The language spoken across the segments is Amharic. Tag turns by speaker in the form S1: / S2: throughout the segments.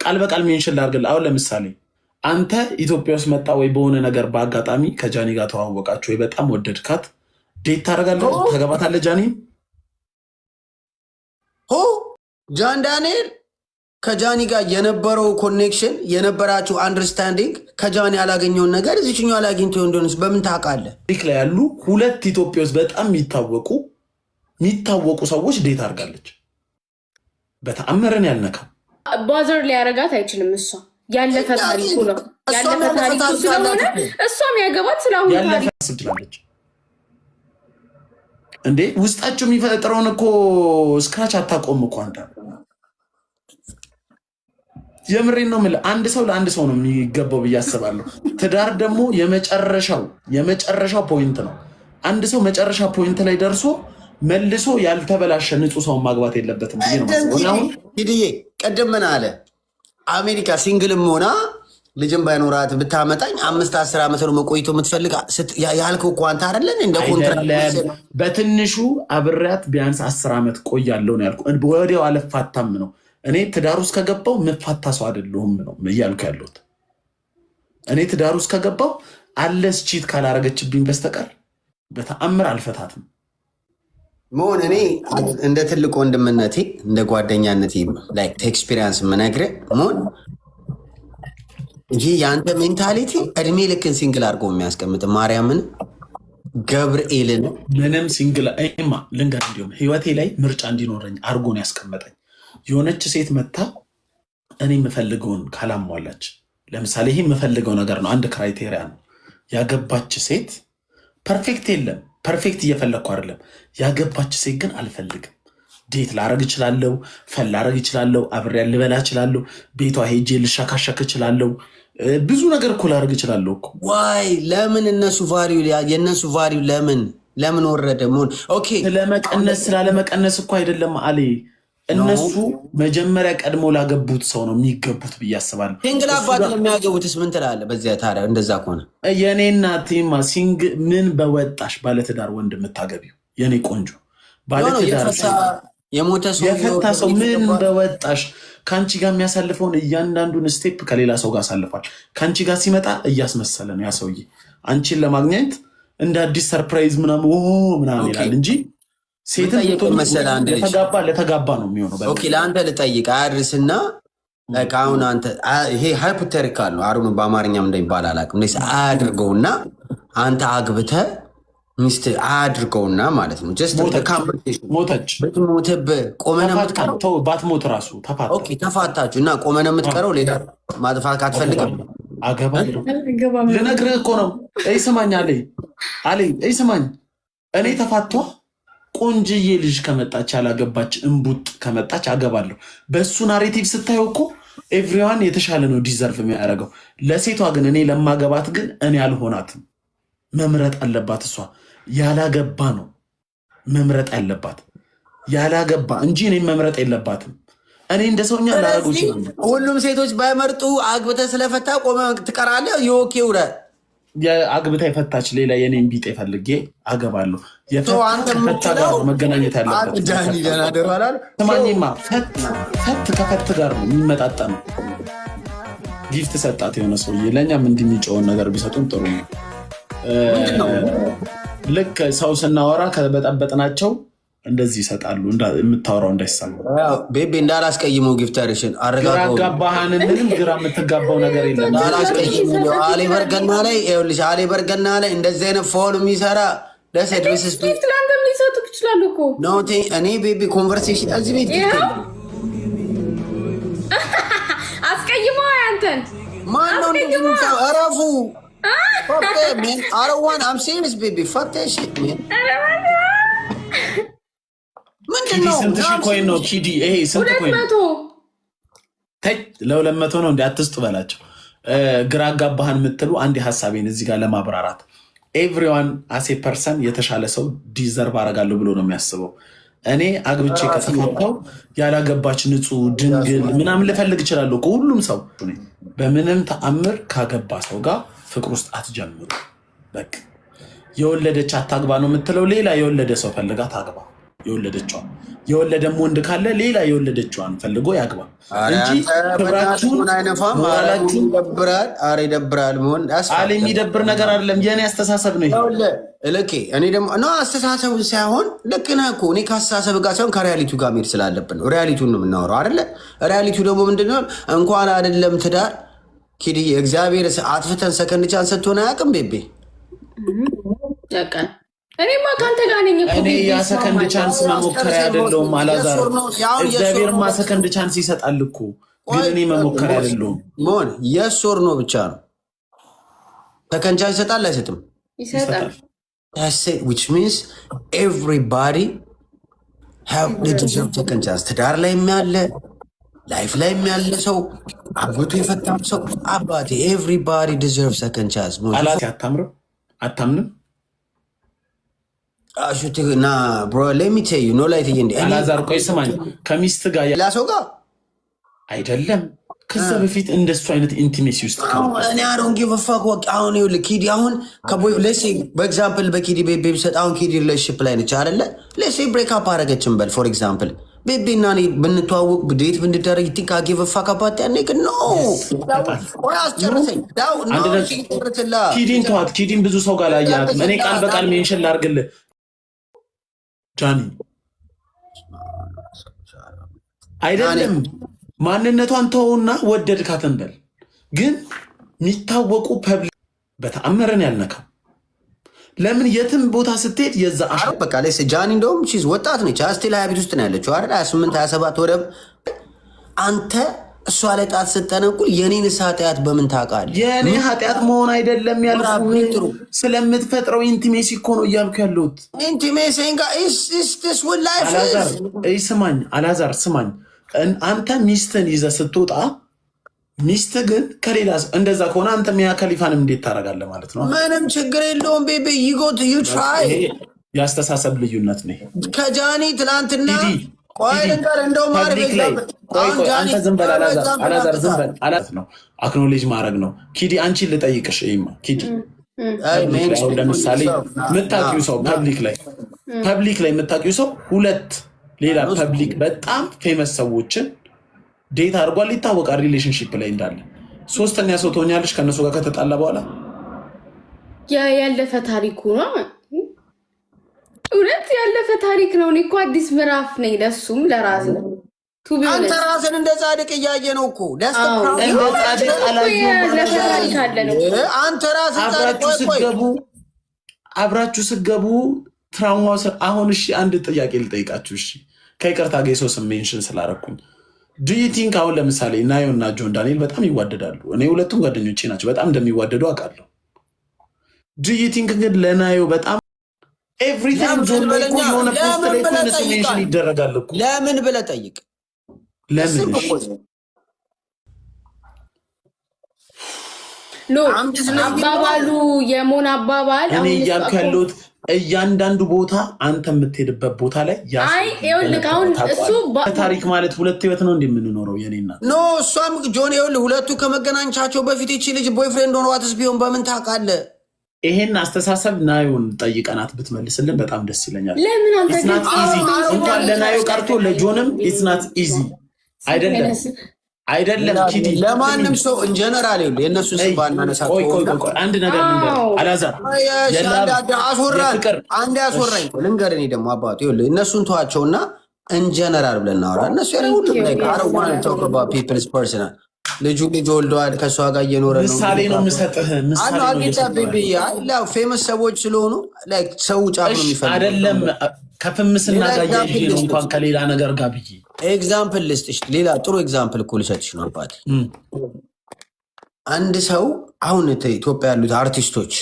S1: ቃል በቃል ሜንሽን ላድርግልህ። አሁን ለምሳሌ አንተ ኢትዮጵያ ውስጥ መጣ ወይ በሆነ ነገር በአጋጣሚ ከጃኒ ጋር ተዋወቃችሁ ወይ በጣም ወደድካት፣ ዴት ታደርጋለህ፣ ታገባታለህ ጃኒን?
S2: ጃን ዳንኤል ከጃኒ ጋር የነበረው ኮኔክሽን የነበራችሁ አንደርስታንዲንግ ከጃኒ ያላገኘውን ነገር እዚችኛው ያላገኝቶ እንደሆነስ በምን ታውቃለህ?
S1: ሊክ ላይ ያሉ ሁለት ኢትዮጵያ ውስጥ በጣም የሚታወቁ ሰዎች ዴት አድርጋለች። በተአምረን ያልነካም
S3: ባዘር ሊያረጋት አይችልም። እሷ ያለፈ ታሪኩ ነው። ያለፈ ታሪኩ ስለሆነ እሷም ያገባት ስለአሁን ታሪክ
S1: ትችላለች እንዴ? ውስጣቸው የሚፈጥረውን እኮ ስክራች አታቆም እኮ አንተ። የምሬን ነው የምልህ። አንድ ሰው ለአንድ ሰው ነው የሚገባው ብዬ አስባለሁ። ትዳር ደግሞ የመጨረሻው ፖይንት ነው። አንድ ሰው መጨረሻ ፖይንት ላይ ደርሶ መልሶ ያልተበላሸ ንጹህ ሰውን ማግባት የለበትም ብዬ ነው የማስበው።
S2: ሂድዬ ቅድም ምን አለ? አሜሪካ ሲንግልም ሆና ልጅም ባይኖራት ብታመጣኝ 5-10 ዓመት ነው መቆይቶ የምትፈልግ ያልከው እኮ አንተ አይደለን? እንደ ኮንትራክት
S1: በትንሹ አብሬያት ቢያንስ 10 ዓመት ቆያለሁ ነው ያልኩ። ወዲያው አልፋታም ነው። እኔ ትዳር ውስጥ ከገባው መፋታ ሰው አይደለሁም ነው እያልኩ ያለሁት። እኔ ትዳር ውስጥ ከገባው አለስ ቺት ካላረገችብኝ በስተቀር በተአምር አልፈታትም።
S2: መሆን እኔ እንደ ትልቅ ወንድምነቴ እንደ ጓደኛነቴ ላይክ ኤክስፒሪየንስ የምነግርህ መሆን ይህ የአንተ ሜንታሊቲ እድሜ ልክን ሲንግል አድርጎ የሚያስቀምጥ ማርያምን ገብርኤልን
S1: ምንም ሲንግል ልንገር እንዲሆነ ህይወቴ ላይ ምርጫ እንዲኖረኝ አድርጎን ያስቀመጠኝ የሆነች ሴት መታ እኔ የምፈልገውን ካላሟላች፣ ለምሳሌ ይህ የምፈልገው ነገር ነው፣ አንድ ክራይቴሪያ ነው። ያገባች ሴት ፐርፌክት የለም፣ ፐርፌክት እየፈለግኩ አይደለም። ያገባች ሴት ግን አልፈልግም። ዴት ላረግ እችላለሁ፣ ፈል ላረግ እችላለሁ፣ አብሬያ ልበላ እችላለሁ፣ ቤቷ ሄጄ ልሻካሸክ እችላለሁ፣ ብዙ ነገር እኮ ላረግ እችላለሁ እኮ።
S2: ዋይ ለምን እነሱ ቫሪው የእነሱ ቫሪው ለምን ወረደ? መሆን ኦኬ
S1: ስለመቀነስ ስላለመቀነስ እኮ አይደለም አሌ። እነሱ መጀመሪያ ቀድሞ ላገቡት ሰው ነው የሚገቡት ብዬ አስባለሁ።
S2: ሲንግል አባት ለሚያገቡትስ ምን ትላለህ? በዚያ ታዲያ እንደዛ ከሆነ
S1: የኔ እናቴማ ሲንግ ምን በወጣሽ ባለትዳር ወንድ የምታገቢው የኔ ቆንጆ ባለትዳር
S2: የሞተ ሰው
S1: የፈታ ሰው ምን በወጣሽ። ከአንቺ ጋር የሚያሳልፈውን እያንዳንዱን ስቴፕ ከሌላ ሰው ጋር አሳልፏል። ከአንቺ ጋር ሲመጣ እያስመሰለ ነው ያ ሰውዬ። አንቺን ለማግኘት እንደ አዲስ ሰርፕራይዝ ምናምን ይላል እንጂ ሴትን ለተጋባ ነው የሚሆነው።
S2: ለአንተ ልጠይቅ አያድርስና አሁን አንተ ይሄ ሃይፖቴቲካል ነው አሩ በአማርኛም እንደሚባል አላውቅም። አያድርገውና አንተ አግብተህ ሚስት አያድርገውና ማለት ነው
S1: ሞተች
S2: ብትሞትብህ ቆመህ ነው የምትቀረው።
S1: ባትሞት ራሱ
S2: ተፋታችሁ እና ቆመህ ነው የምትቀረው። ሌላ ማጥፋት ካትፈልግም
S1: አገባለሁ ልነግርህ እኮ ነው። ስማኝ አሌ ስማኝ፣ እኔ ተፋቷ ቆንጅዬ ልጅ ከመጣች ያላገባች እንቡጥ ከመጣች አገባለሁ። በእሱ ናሬቲቭ ስታየው እኮ ኤቭሪዋን የተሻለ ነው ዲዘርቭ የሚያደርገው። ለሴቷ ግን እኔ ለማገባት ግን እኔ አልሆናትም። መምረጥ አለባት እሷ። ያላገባ ነው መምረጥ ያለባት፣ ያላገባ እንጂ እኔ መምረጥ የለባትም። እኔ እንደ ሰውኛ ላረጉ ይችላል።
S2: ሁሉም ሴቶች ባይመርጡ አግብተህ ስለፈታ ቆመ ትቀራለህ። የኦኬው
S1: አግብታ የፈታች ሌላ የኔን ቢጤ ፈልጌ አገባለሁ። የፈታ ጋር መገናኘት ያለበት ስማኝማ፣ ፈት ከፈት ጋር ነው የሚመጣጠነው። ጊፍት ሰጣት የሆነ ሰውዬ። ለእኛም እንዲሚጨውን ነገር ቢሰጡን ጥሩ ነው። ልክ ሰው ስናወራ ከበጠበጥናቸው እንደዚህ ይሰጣሉ። የምታወራው እንዳይሰማ
S2: ቤቢ እንዳላስቀይመው ጊፍተርሽን
S1: አረጋጋባህን። ምንም ግራ የምትጋባው ነገር የለም።
S2: እንዳላስቀይመው አሌ በርገና ላይ ይኸውልሽ፣ አሌ በርገና ላይ እንደዚህ አይነት ፎን የሚሰራ
S3: ጊፍት ለአንተም ሊሰጡህ ይችላሉ እኮ
S2: ነው። እኔ ቤቢ ኮንቨርሴሽን እዚህ ቤት
S3: አስቀይመው አንተን
S2: ማነው እንደሚሰው እረፉ። Man, I don't want. I'm serious, baby. Fuck that shit, man.
S1: ኪዲ ስንት ሺህ ኮይን ነው? ኪዲ ይሄ ስንት ኮይን ነው? ለ200 ነው። እንደ አትስጡ በላቸው። ግራ አጋባህን የምትሉ አንድ ሀሳቤን እዚህ ጋር ለማብራራት ኤቭሪዋን አሴ ፐርሰን የተሻለ ሰው ዲዘርቭ አደርጋለሁ ብሎ ነው የሚያስበው። እኔ አግብቼ ከተፋታው ያላገባች ንጹህ ድንግል ምናምን ልፈልግ እችላለሁ። ሁሉም ሰው በምንም ተአምር ካገባ ሰው ጋር ፍቅር ውስጥ አትጀምሩ። በቃ የወለደች አታግባ ነው የምትለው። ሌላ የወለደ ሰው ፈልጋ ታግባ። የወለደችዋ። የወለደም ወንድ ካለ ሌላ የወለደችዋን ፈልጎ ያግባ እንጂ ክብራችሁን ሞራላችሁን
S2: ይደብራል። መሆን
S1: የሚደብር ነገር አይደለም። የእኔ አስተሳሰብ ነው
S2: ልክ እኔ ደግሞ አስተሳሰቡ ሳይሆን ልክ ነህ እኮ እኔ ከአስተሳሰብ ጋር ሳይሆን ከሪያሊቲ ጋር መሄድ ስላለብን ነው። ሪያሊቲውን ነው የምናወራው አይደለ? ሪያሊቲው ደግሞ ምንድነው? እንኳን አይደለም ትዳር ኪድዬ እግዚአብሔር አጥፍተን ሰከንድ ቻንስ ሰጥቶን አያውቅም። ቤቤ
S3: እኔማ ከአንተ ጋር ነኝ እኮ።
S1: እኔ ያ ሰከንድ ቻንስ መሞከሪያ አይደለሁም አላዛር። እግዚአብሔርማ ሰከንድ ቻንስ ይሰጣል እኮ፣ ግን እኔ መሞከሪያ አይደለሁም።
S2: መሆን የስ ኦር ኖ ብቻ ነው። ሰከንድ ቻንስ ይሰጣል አይሰጥም?
S3: ይሰጣል።
S2: which means everybody have the deserve second chance። ትዳር ላይ ያለ ላይፍ ላይ ያለ ሰው አጎቱ የፈታም ሰው አባቴ everybody deserve second chance።
S1: አላዛር አታምንም?
S2: ና ብሮ let me tell you no ላይ ትይንዲ
S1: አላዛር ቆይ ስማኝ፣ ከሚስት ጋር
S2: ሌላ ሰው ጋር
S1: አይደለም ከዛ በፊት እንደሱ አይነት ኢንቲሜሲ ውስጥ
S2: እኔ አሮን ጊቭ ፋክ ወቅ አሁን ይኸውልህ ኪዲ አሁን ከቦይ ለሲ በኤግዛምፕል በኪዲ ቤቢ ቢሰጥ አሁን ኪዲ ሪሌሽንሺፕ ላይ ነች አይደለ? ለሲ ብሬክ አፕ አደረገችን በል ፎር ኤግዛምፕል ቤቢ እና እኔ ብንተዋወቅ ብዴት ብንደረግ ይቲካ ጊቭ ፋክ አባት ያኔ ግን ኖ
S1: ኪዲን ተዋት። ኪዲን ብዙ ሰው ጋር ላያት እኔ ቃል በቃል ሜንሽን ላርግልህ ጃኒ አይደለም ማንነቷን ተውና ወደድካትን በል። ግን የሚታወቁ ፐብሊክ በተአምረን ያልነካው ለምን የትም ቦታ ስትሄድ የዛ
S2: በቃ ላይ ጃኒ እንደውም ቺዝ ወጣት ነች። ስቲል 20 ቤት ውስጥ ነው ያለችው አይደል? 28 27 ወደ አንተ እሷ ላይ ጣት ስትጠነቁል የኔን ኃጢአት በምን ታውቃለህ?
S1: የኔ ኃጢአት መሆን አይደለም ያልኩህ፣ ስለምትፈጥረው ኢንቲሜሲ እኮ ነው እያልኩ ያለሁት።
S2: ኢንቲሜሲ ጋር is what life is።
S1: ስማኝ አላዛር ስማኝ፣ አንተ ሚስትን ይዘህ ስትወጣ ሚስት ግን ከሌላ እንደዛ ከሆነ አንተ ሚያ ከሊፋንም እንዴት ታደርጋለህ ማለት ነው?
S2: ምንም ችግር የለውም ቤቢ you try።
S1: የአስተሳሰብ ልዩነት ነው
S2: ከጃኒ ትላንትና
S1: አንተ ዝም በል አላዛር ዝም በል አላት ነው አክኖሌጅ ማድረግ ነው። ኪዲ አንቺን ልጠይቅሽ ማ ኪዲ ለምሳሌ የምታውቂው ሰው ፐብሊክ ላይ የምታውቂው ሰው ሁለት ሌላ ፐብሊክ በጣም ፌመስ ሰዎችን ዴት አድርጓል ይታወቃል፣ ሪሌሽንሺፕ ላይ እንዳለ ሶስተኛ ሰው ትሆኛለሽ ከእነሱ ጋር ከተጣላ በኋላ።
S3: ያለፈ ታሪኩ ነው፣ እውነት ያለፈ ታሪክ ነው። እኔ እኮ አዲስ ምዕራፍ ነኝ ለሱም ለራስ ነው።
S2: አንተ ራስን እንደ ጻድቅ እያየ ነው እኮ አንተ ራስን
S1: አብራችሁ ስገቡ ትራውማው አሁን። እሺ አንድ ጥያቄ ልጠይቃችሁ። እሺ ከይቅርታ ጋር ሰው ሜንሽን ስላደረኩኝ ዱ ዩ ቲንክ አሁን ለምሳሌ ናዮ እና ጆን ዳንኤል በጣም ይዋደዳሉ። እኔ ሁለቱም ጓደኞቼ ናቸው፣ በጣም እንደሚዋደዱ አውቃለሁ። ዱ ዩ ቲንክ ግን ለናዮ በጣም ኤቭሪታይም ጆን ላይ የሆነ ፖስት ላይ እነሱ ሜንሽን ይደረጋል እኮ
S2: ለምን ብለህ ጠይቅ።
S1: ለምን
S3: አባባሉ የሞን አባባል
S1: እኔ እያልኩ ያለሁት እያንዳንዱ ቦታ አንተ የምትሄድበት ቦታ ላይ ታሪክ ማለት ሁለት ህይወት ነው እንደምንኖረው የኔና
S2: ኖ እሷም ጆን ይኸውልህ ሁለቱ ከመገናኘታቸው በፊት ይቺ ልጅ ቦይፍሬንድ ሆነዋትስ ቢሆን በምን ታውቃለህ?
S1: ይሄን አስተሳሰብ ናዮን ጠይቀናት ብትመልስልን በጣም ደስ ይለኛል። እንኳን ለናዮ ቀርቶ ለጆንም ኢትስ ናት ኢዚ አይደለም ኪዲ
S2: ለማንም ሰው ኢንጀነራል ይኸውልህ የእነሱ ስም ባናነሳቸው
S1: አንድ ነገር አላዛር
S2: አንድ ያስወራኝ ልንገርህ። እኔ ደግሞ አባቱ ይኸውልህ እነሱን ተዋቸውና ኢንጀነራል ብለን እናወራ። እነሱ ያለ ሁሉ ነገር አረዋን ተውቀባ ፒፕልስ ፐርሰናል ልጅ ወልደዋል፣ ከሷ ጋር እየኖረ ነው።
S1: ምሳሌ ነው የምሰጥህ።
S2: ፌመስ ሰዎች ስለሆኑ ሰው ጫፍ ነው የሚፈልግ
S1: አይደለም። ከፍምስና ጋር ያይጂ ነው እንኳን ከሌላ ነገር ጋር ብዬ
S2: ኤግዛምፕል ልስጥሽ። ሌላ ጥሩ ኤግዛምፕል እኮ ልሰጥሽ ነው አባቴ። አንድ ሰው አሁን ኢትዮጵያ ያሉት አርቲስቶች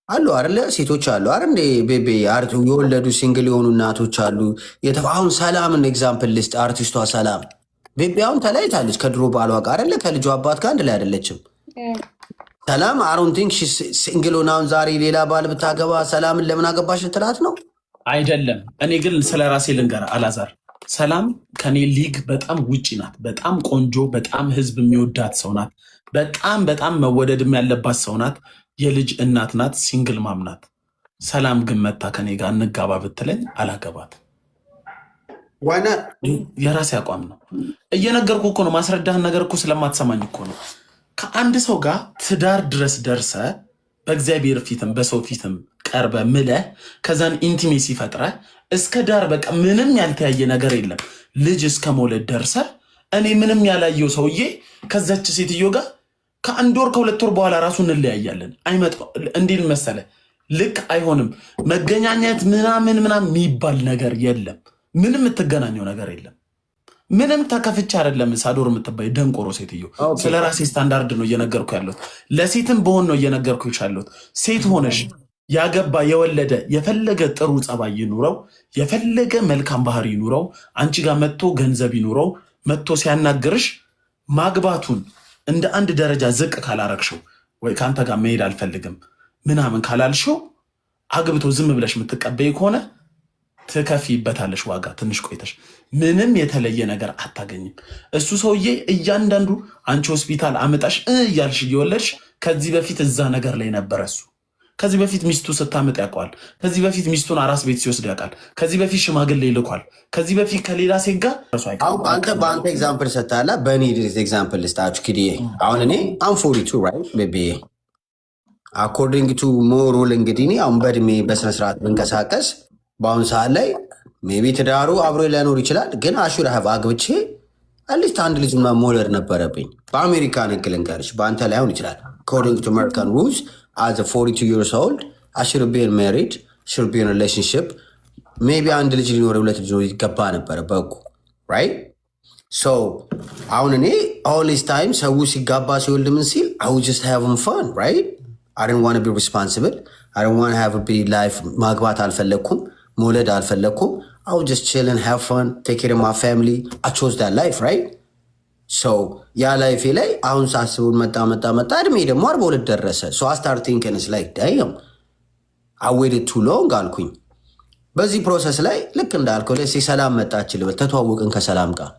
S2: አሉ አይደለ? ሴቶች አሉ አይደል? እንደ ቤቤ የወለዱ ሲንግል የሆኑ እናቶች አሉ። አሁን ሰላምን ኤግዛምፕል ልስጥ። አርቲስቷ ሰላም ቤቢ አሁን ተለያይታለች ከድሮ ባሏ ጋር አይደለ? ከልጇ አባት ጋር አንድ ላይ አይደለችም። ሰላም አሮን ቲንክ ሲንግል ሆና አሁን ዛሬ ሌላ ባል ብታገባ ሰላምን ለምን አገባሽ ልትላት ነው?
S1: አይደለም። እኔ ግን ስለ ራሴ ልንገርህ አላዛር፣ ሰላም ከኔ ሊግ በጣም ውጪ ናት። በጣም ቆንጆ፣ በጣም ህዝብ የሚወዳት ሰው ናት። በጣም መወደድም ያለባት ሰው ናት። የልጅ እናት ናት። ሲንግል ማም ናት። ሰላም ግን መታ ከኔ ጋር እንጋባ ብትለኝ አላገባት። የራሴ አቋም ነው። እየነገርኩ እኮ ነው። ማስረዳህን ነገር እኮ ስለማትሰማኝ እኮ ነው። ከአንድ ሰው ጋር ትዳር ድረስ ደርሰ በእግዚአብሔር ፊትም በሰው ፊትም ቀርበ ምለህ ከዛን ኢንቲሜሲ ፈጥረ እስከ ዳር በቃ ምንም ያልተያየ ነገር የለም ልጅ እስከ መውለድ ደርሰ እኔ ምንም ያላየው ሰውዬ ከዛች ሴትዮ ጋር ከአንድ ወር ከሁለት ወር በኋላ ራሱ እንለያያለን። አይመጣው እንዲል መሰለ ልክ አይሆንም። መገናኘት ምናምን የሚባል ነገር የለም። ምንም የምትገናኘው ነገር የለም። ምንም ተከፍቻ አይደለም። ሳዶር የምትባይ ደንቆሮ ሴትዮ ስለ ራሴ ስታንዳርድ ነው እየነገርኩ ያለሁት። ለሴትም በሆን ነው እየነገርኩ ያለሁት። ሴት ሆነሽ ያገባ የወለደ የፈለገ ጥሩ ጸባይ ይኑረው፣ የፈለገ መልካም ባህሪ ይኑረው፣ አንቺ ጋር መጥቶ ገንዘብ ይኑረው፣ መጥቶ ሲያናግርሽ ማግባቱን እንደ አንድ ደረጃ ዝቅ ካላረግሽው ወይ ከአንተ ጋር መሄድ አልፈልግም ምናምን ካላልሽው አግብቶ ዝም ብለሽ የምትቀበይ ከሆነ ትከፊበታለሽ ዋጋ። ትንሽ ቆይተሽ ምንም የተለየ ነገር አታገኝም። እሱ ሰውዬ እያንዳንዱ አንቺ ሆስፒታል አመጣሽ እያልሽ እየወለድሽ ከዚህ በፊት እዛ ነገር ላይ ነበረ። እሱ ከዚህ በፊት ሚስቱ ስታመጥ ያውቀዋል። ከዚህ በፊት ሚስቱን አራስ ቤት ሲወስድ ያውቃል። ከዚህ በፊት ሽማግሌ ይልኳል። ከዚህ በፊት ከሌላ ሴት ጋር
S2: አንተ በአንተ ኤግዛምፕል ሰጥተሃል። በእኔ ኤግዛምፕል ልስጣችሁ። ኪድዬ አሁን እኔ አም 42 ራይት ቤቢ አኮርዲንግ ቱ ሞሩል እንግዲህ እኔ አሁን በእድሜ በስነስርዓት ብንቀሳቀስ በአሁኑ ሰዓት ላይ ሜቢ ትዳሩ አብሮ ሊያኖር ይችላል። ግን አሹር ሀብ አግብቼ አትሊስት አንድ ልጅ መውለድ ነበረብኝ። በአሜሪካን ህግ ልንገርሽ፣ በአንተ ላይሆን ይችላል። አኮርዲንግ ቱ አሜሪካን ሩልስ as a 42 years old I should be married, should be in a relationship. ሜቢ አንድ ልጅ ሊኖር ሁለት ልጅ ይገባ ነበረ በጉ right? So አሁን እኔ all this time ሰው ሲጋባ ሲወልድ ምን ሲል I was just having fun, right? I didn't want to be responsible. I didn't want to have a big life. ማግባት አልፈለኩም፣ መውለድ አልፈለኩም። I was just chilling, have fun, take care of my family. I chose that life, right? So ያ ላይፌ ላይ አሁን ሳስቡን መጣ እድሜ ደግሞ 42 ደረሰ። So I start thinking it's like damn I waited too long አልኩኝ። በዚህ ፕሮሰስ ላይ ልክ እንዳልከው ለሴ ሰላም መጣች ልበል፣ ተተዋወቅን ከሰላም ጋር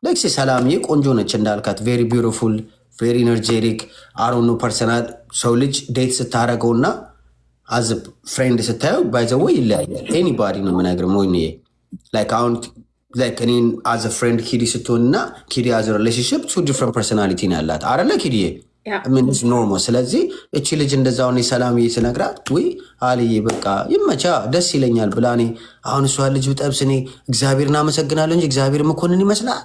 S2: ለክሴ ሰላምዬ ቆንጆ ነች እንዳልካት very beautiful, very energetic, I don't know personal ሰው ልጅ ዴት ስታረገውና as a friend ስታየው by the way ይለያያል። anybody ነው የምነግርህ ሞኝ like አሁን like እኔን as a friend ኪዲ ስትሆንና ኪዲ as a relationship two different personality ነው ያላት አይደለ ኪዲዬ? ምን is normal። ስለዚህ እቺ ልጅ እንደዛው ነው ሰላምዬ ስነግራት ወይ አልዬ በቃ ይመቻ ደስ ይለኛል ብላ እኔ አሁን እሷ ልጅ ብጠብስ እኔ እግዚአብሔርን አመሰግናለሁ እንጂ እግዚአብሔር መኮንን ይመስላል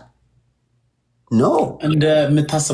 S2: ነው እንደምታስበው